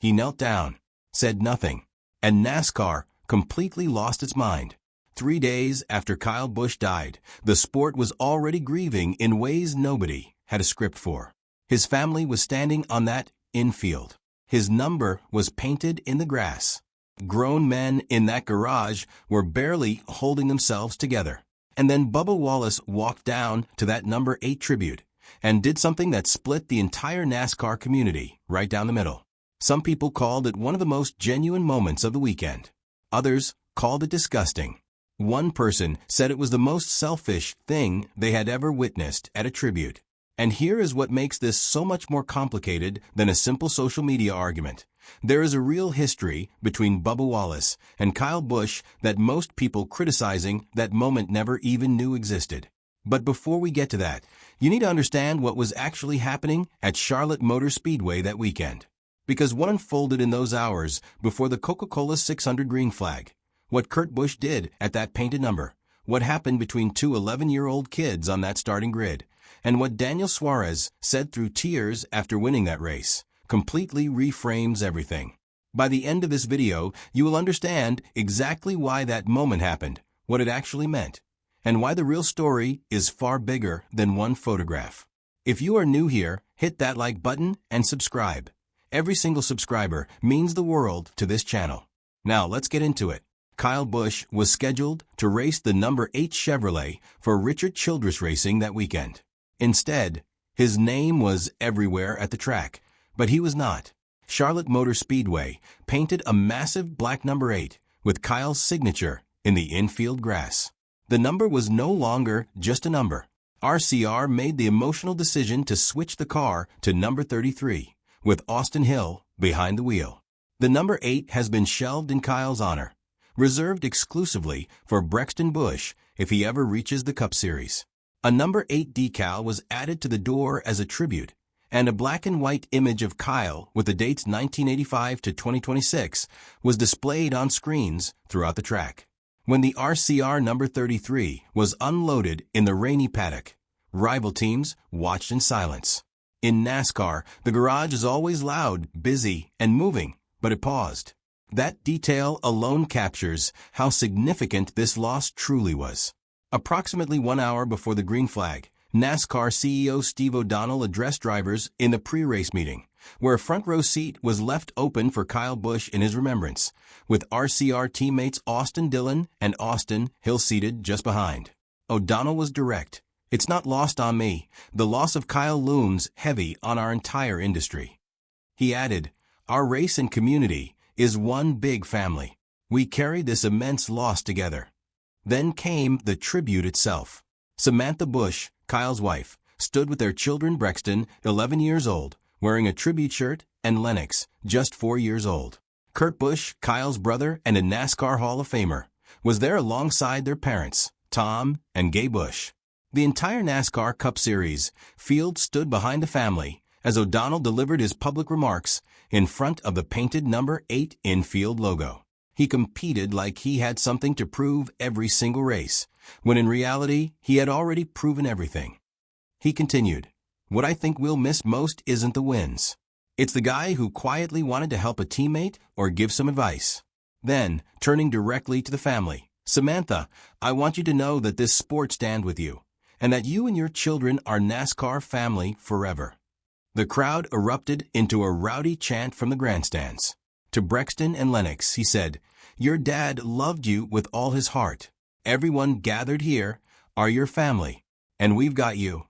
He knelt down, said nothing, and NASCAR completely lost its mind. 3 days after Kyle Busch died, the sport was already grieving in ways nobody had a script for. His family was standing on that infield. His number was painted in the grass. Grown men in that garage were barely holding themselves together. And then Bubba Wallace walked down to that number 8 tribute and did something that split the entire NASCAR community right down the middle. Some people called it one of the most genuine moments of the weekend. Others called it disgusting. One person said it was the most selfish thing they had ever witnessed at a tribute. And here is what makes this so much more complicated than a simple social media argument. There is a real history between Bubba Wallace and Kyle Busch that most people criticizing that moment never even knew existed. But before we get to that, you need to understand what was actually happening at Charlotte Motor Speedway that weekend. Because what unfolded in those hours before the Coca-Cola 600 green flag, what Kurt Busch did at that painted number, what happened between two 11-year-old kids on that starting grid, and what Daniel Suarez said through tears after winning that race, completely reframes everything. By the end of this video, you will understand exactly why that moment happened, what it actually meant, and why the real story is far bigger than one photograph. If you are new here, hit that like button and subscribe. Every single subscriber means the world to this channel. Now let's get into it. Kyle Busch was scheduled to race the number 8 Chevrolet for Richard Childress Racing that weekend. Instead, his name was everywhere at the track, but he was not. Charlotte Motor Speedway painted a massive black number 8 with Kyle's signature in the infield grass. The number was no longer just a number. RCR made the emotional decision to switch the car to number 33, with Austin Hill behind the wheel. The number 8 has been shelved in Kyle's honor, reserved exclusively for Brexton Busch if he ever reaches the Cup Series. A number 8 decal was added to the door as a tribute, and a black and white image of Kyle with the dates 1985 to 2026 was displayed on screens throughout the track. When the RCR number 33 was unloaded in the rainy paddock, rival teams watched in silence. In NASCAR, the garage is always loud, busy, and moving, but it paused. That detail alone captures how significant this loss truly was. Approximately 1 hour before the green flag, NASCAR CEO Steve O'Donnell addressed drivers in the pre-race meeting, where a front row seat was left open for Kyle Busch in his remembrance, with RCR teammates Austin Dillon and Austin Hill seated just behind. O'Donnell was direct. "It's not lost on me. The loss of Kyle looms heavy on our entire industry." He added, "Our race and community is one big family. We carry this immense loss together." Then came the tribute itself. Samantha Busch, Kyle's wife, stood with their children Brexton, 11 years old, wearing a tribute shirt, and Lennox, just 4 years old. Kurt Busch, Kyle's brother and a NASCAR Hall of Famer, was there alongside their parents, Tom and Gay Busch. The entire NASCAR Cup Series field stood behind the family as O'Donnell delivered his public remarks in front of the painted number 8 infield logo. He competed like he had something to prove every single race, when in reality, he had already proven everything. He continued, "What I think we'll miss most isn't the wins. It's the guy who quietly wanted to help a teammate or give some advice." Then, turning directly to the family, "Samantha, I want you to know that this sport stands with you, and that you and your children are NASCAR family forever." The crowd erupted into a rowdy chant from the grandstands. To Brexton and Lennox, he said, "Your dad loved you with all his heart. Everyone gathered here are your family, and we've got you."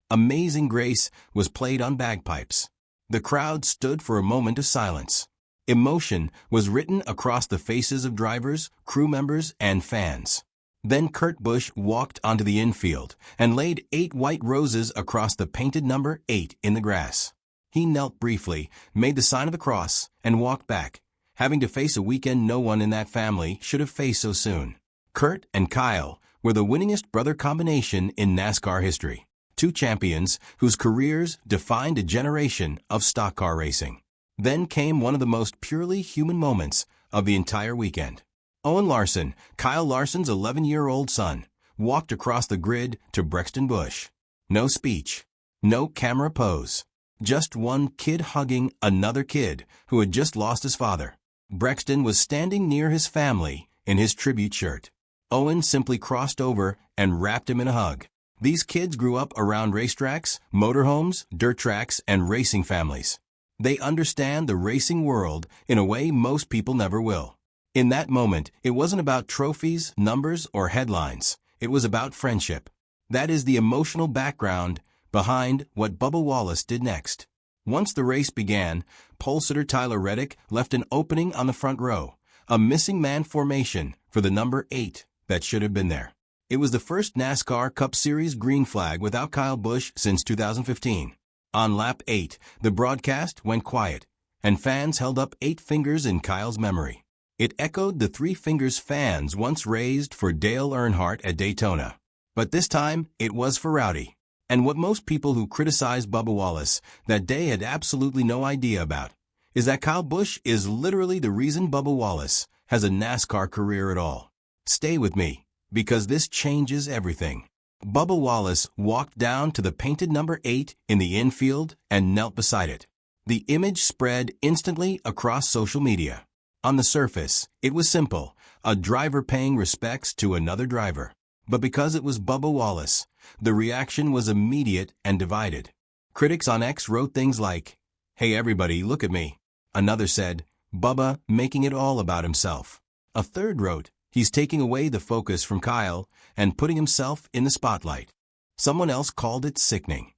Amazing Grace was played on bagpipes. The crowd stood for a moment of silence. Emotion was written across the faces of drivers, crew members, and fans. Then Kurt Busch walked onto the infield and laid 8 white roses across the painted number 8 in the grass. He knelt briefly, made the sign of the cross, and walked back, having to face a weekend no one in that family should have faced so soon. Kurt and Kyle were the winningest brother combination in NASCAR history. 2 champions whose careers defined a generation of stock car racing. Then came one of the most purely human moments of the entire weekend. Owen Larson, Kyle Larson's 11-year-old son, walked across the grid to Brexton Busch. No speech, no camera pose, Just one kid hugging another kid who had just lost his father. Brexton was standing near his family in his tribute shirt. Owen simply crossed over and wrapped him in a hug. These kids grew up around racetracks, motorhomes, dirt tracks, and racing families. They understand the racing world in a way most people never will. In that moment, it wasn't about trophies, numbers, or headlines. It was about friendship. That is the emotional background behind what Bubba Wallace did next. Once the race began, pole sitter Tyler Reddick left an opening on the front row, a missing man formation for the number 8 that should have been there. It was the first NASCAR Cup Series green flag without Kyle Busch since 2015. On lap 8, the broadcast went quiet, and fans held up 8 fingers in Kyle's memory. It echoed the 3 fingers fans once raised for Dale Earnhardt at Daytona. But this time, it was for Rowdy. And what most people who criticized Bubba Wallace that day had absolutely no idea about is that Kyle Busch is literally the reason Bubba Wallace has a NASCAR career at all. Stay with me, because this changes everything. Bubba Wallace walked down to the painted number 8 in the infield and knelt beside it. The image spread instantly across social media. On the surface, it was simple, a driver paying respects to another driver. But because it was Bubba Wallace, the reaction was immediate and divided. Critics on X wrote things like, "Hey everybody, look at me." Another said, "Bubba making it all about himself." A third wrote, "He's taking away the focus from Kyle and putting himself in the spotlight." Someone else called it sickening.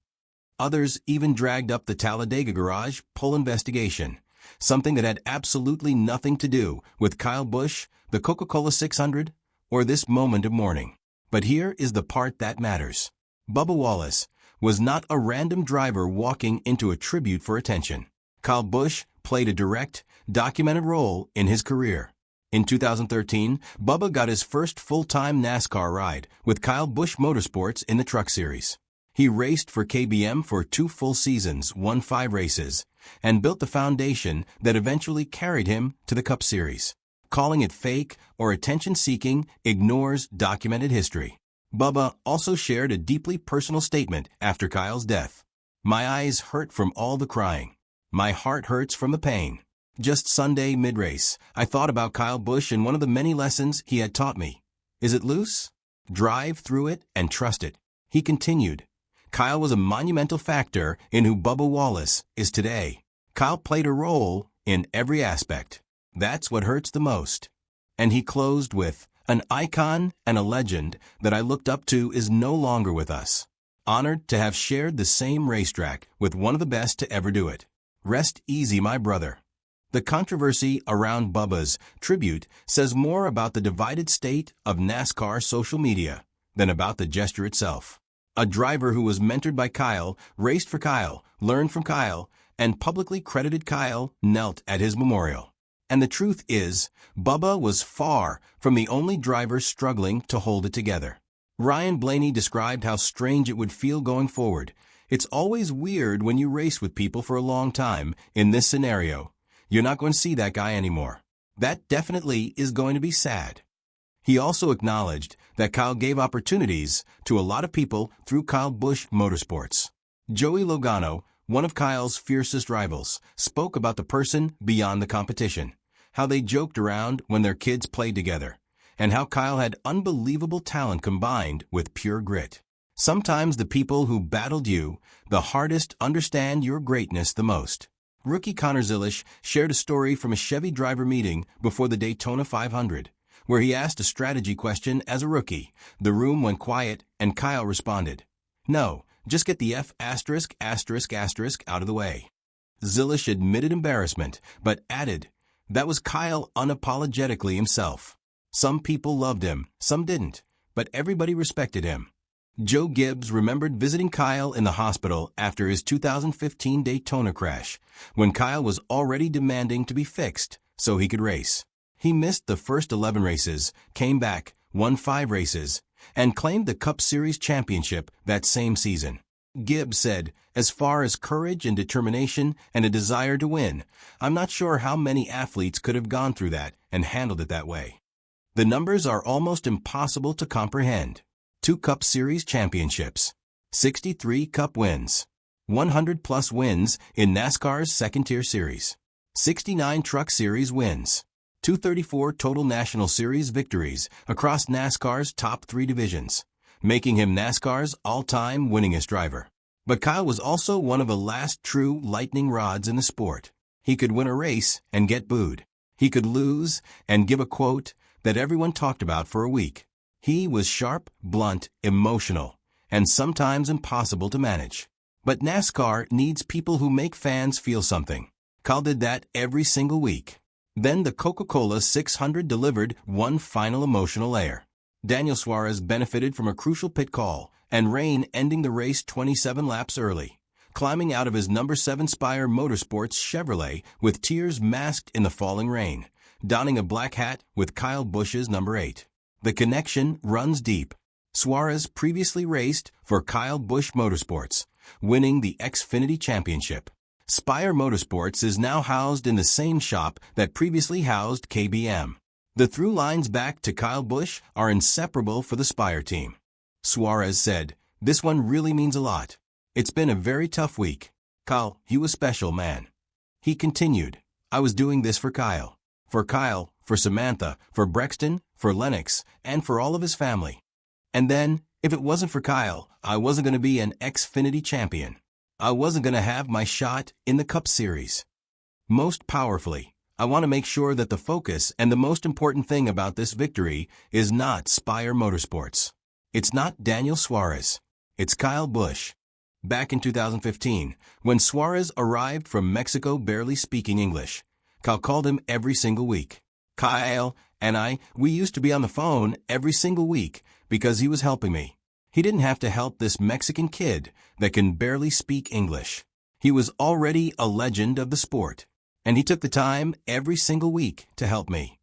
Others even dragged up the Talladega garage pole investigation, something that had absolutely nothing to do with Kyle Busch, the Coca-Cola 600, or this moment of mourning. But here is the part that matters. Bubba Wallace was not a random driver walking into a tribute for attention. Kyle Busch played a direct, documented role in his career. In 2013, Bubba got his first full-time NASCAR ride with Kyle Busch Motorsports in the Truck Series. He raced for KBM for 2 full seasons, won 5 races, and built the foundation that eventually carried him to the Cup Series. Calling it fake or attention-seeking ignores documented history. Bubba also shared a deeply personal statement after Kyle's death. "My eyes hurt from all the crying. My heart hurts from the pain. Just Sunday mid-race, I thought about Kyle Busch and one of the many lessons he had taught me. Is it loose? Drive through it and trust it." He continued, "Kyle was a monumental factor in who Bubba Wallace is today. Kyle played a role in every aspect. That's what hurts the most." And he closed with, "An icon and a legend that I looked up to is no longer with us. Honored to have shared the same racetrack with one of the best to ever do it. Rest easy, my brother." The controversy around Bubba's tribute says more about the divided state of NASCAR social media than about the gesture itself. A driver who was mentored by Kyle, raced for Kyle, learned from Kyle, and publicly credited Kyle knelt at his memorial. And the truth is, Bubba was far from the only driver struggling to hold it together. Ryan Blaney described how strange it would feel going forward. "It's always weird when you race with people for a long time. In this scenario, you're not going to see that guy anymore. That definitely is going to be sad." He also acknowledged that Kyle gave opportunities to a lot of people through Kyle Busch Motorsports. Joey Logano, one of Kyle's fiercest rivals, spoke about the person beyond the competition, how they joked around when their kids played together, and how Kyle had unbelievable talent combined with pure grit. Sometimes the people who battled you the hardest understand your greatness the most. Rookie Connor Zilisch shared a story from a Chevy driver meeting before the Daytona 500, where he asked a strategy question as a rookie. The room went quiet, and Kyle responded, "No, just get the F*** out of the way." Zilisch admitted embarrassment, but added, that was Kyle unapologetically himself. Some people loved him, some didn't, but everybody respected him. Joe Gibbs remembered visiting Kyle in the hospital after his 2015 Daytona crash, when Kyle was already demanding to be fixed so he could race. He missed the first 11 races, came back, won 5 races, and claimed the Cup Series championship that same season. Gibbs said, "As far as courage and determination and a desire to win, I'm not sure how many athletes could have gone through that and handled it that way." The numbers are almost impossible to comprehend. 2 Cup Series championships, 63 Cup wins, 100-plus wins in NASCAR's second-tier series, 69 Truck Series wins, 234 total National Series victories across NASCAR's top 3 divisions, making him NASCAR's all-time winningest driver. But Kyle was also one of the last true lightning rods in the sport. He could win a race and get booed. He could lose and give a quote that everyone talked about for a week. He was sharp, blunt, emotional, and sometimes impossible to manage. But NASCAR needs people who make fans feel something. Kyle did that every single week. Then the Coca-Cola 600 delivered one final emotional layer. Daniel Suarez benefited from a crucial pit call and rain, ending the race 27 laps early, climbing out of his number 7 Spire Motorsports Chevrolet with tears masked in the falling rain, donning a black hat with Kyle Busch's number 8. The connection runs deep. Suarez previously raced for Kyle Busch Motorsports, winning the Xfinity Championship. Spire Motorsports is now housed in the same shop that previously housed KBM. The through lines back to Kyle Busch are inseparable for the Spire team. Suarez said, "This one really means a lot. It's been a very tough week. Kyle, you a special man." He continued, "I was doing this for Kyle, for Samantha, for Brexton, for Lennox, and for all of his family. And then, if it wasn't for Kyle, I wasn't going to be an Xfinity champion. I wasn't going to have my shot in the Cup Series. Most powerfully, I want to make sure that the focus and the most important thing about this victory is not Spire Motorsports. It's not Daniel Suarez. It's Kyle Busch." Back in 2015, when Suarez arrived from Mexico barely speaking English, Kyle called him every single week. Kyle and we used to be on the phone every single week because he was helping me. He didn't have to help this Mexican kid that can barely speak English. He was already a legend of the sport, and he took the time every single week to help me.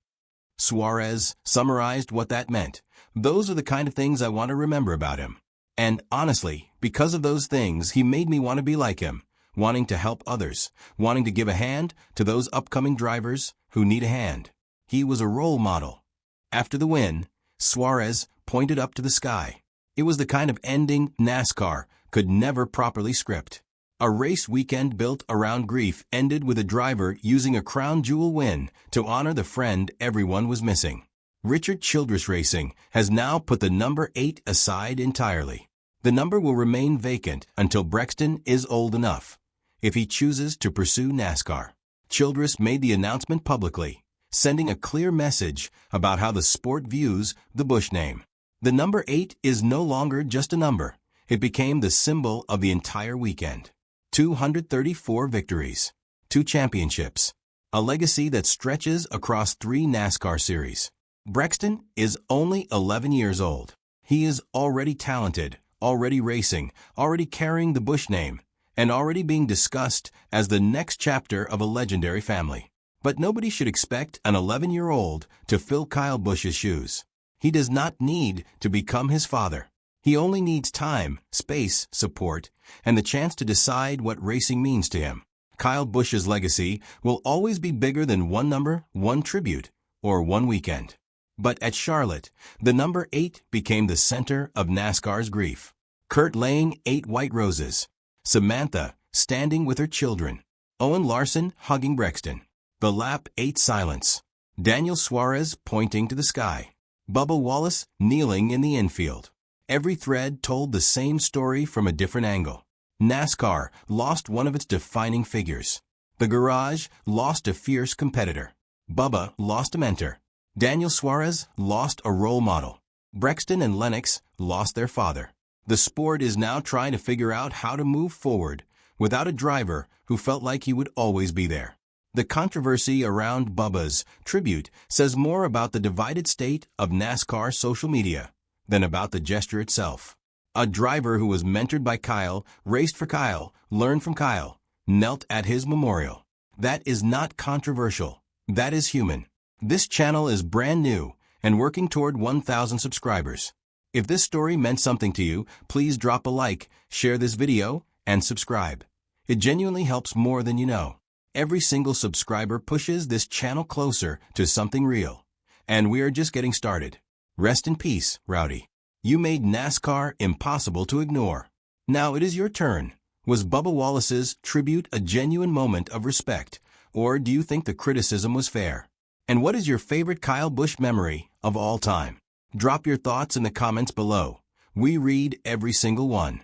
Suarez summarized what that meant. "Those are the kind of things I want to remember about him. And honestly, because of those things, he made me want to be like him, wanting to help others, wanting to give a hand to those upcoming drivers who need a hand. He was a role model." After the win, Suarez pointed up to the sky. It was the kind of ending NASCAR could never properly script. A race weekend built around grief ended with a driver using a crown jewel win to honor the friend everyone was missing. Richard Childress Racing has now put the number 8 aside entirely. The number will remain vacant until Brexton is old enough, if he chooses to pursue NASCAR. Childress made the announcement publicly, sending a clear message about how the sport views the Busch name. The number 8 is no longer just a number. It became the symbol of the entire weekend. 234 victories, 2 championships, a legacy that stretches across 3 NASCAR series. Brexton is only 11 years old. He is already talented, already racing, already carrying the Busch name, and already being discussed as the next chapter of a legendary family. But nobody should expect an 11-year-old to fill Kyle Busch's shoes. He does not need to become his father. He only needs time, space, support, and the chance to decide what racing means to him. Kyle Busch's legacy will always be bigger than one number, one tribute, or one weekend. But at Charlotte, the number 8 became the center of NASCAR's grief. Kurt laying 8 white roses, Samantha standing with her children, Owen Larson hugging Brexton, the lap 8 silence, Daniel Suarez pointing to the sky, Bubba Wallace kneeling in the infield. Every thread told the same story from a different angle. NASCAR lost one of its defining figures. The garage lost a fierce competitor. Bubba lost a mentor. Daniel Suarez lost a role model. Brexton and Lennox lost their father. The sport is now trying to figure out how to move forward without a driver who felt like he would always be there. The controversy around Bubba's tribute says more about the divided state of NASCAR social media than about the gesture itself. A driver who was mentored by Kyle, raced for Kyle, learned from Kyle, knelt at his memorial. That is not controversial. That is human. This channel is brand new and working toward 1,000 subscribers. If this story meant something to you, please drop a like, share this video, and subscribe. It genuinely helps more than you know. Every single subscriber pushes this channel closer to something real. And we are just getting started. Rest in peace, Rowdy. You made NASCAR impossible to ignore. Now it is your turn. Was Bubba Wallace's tribute a genuine moment of respect, or do you think the criticism was fair? And what is your favorite Kyle Busch memory of all time? Drop your thoughts in the comments below. We read every single one.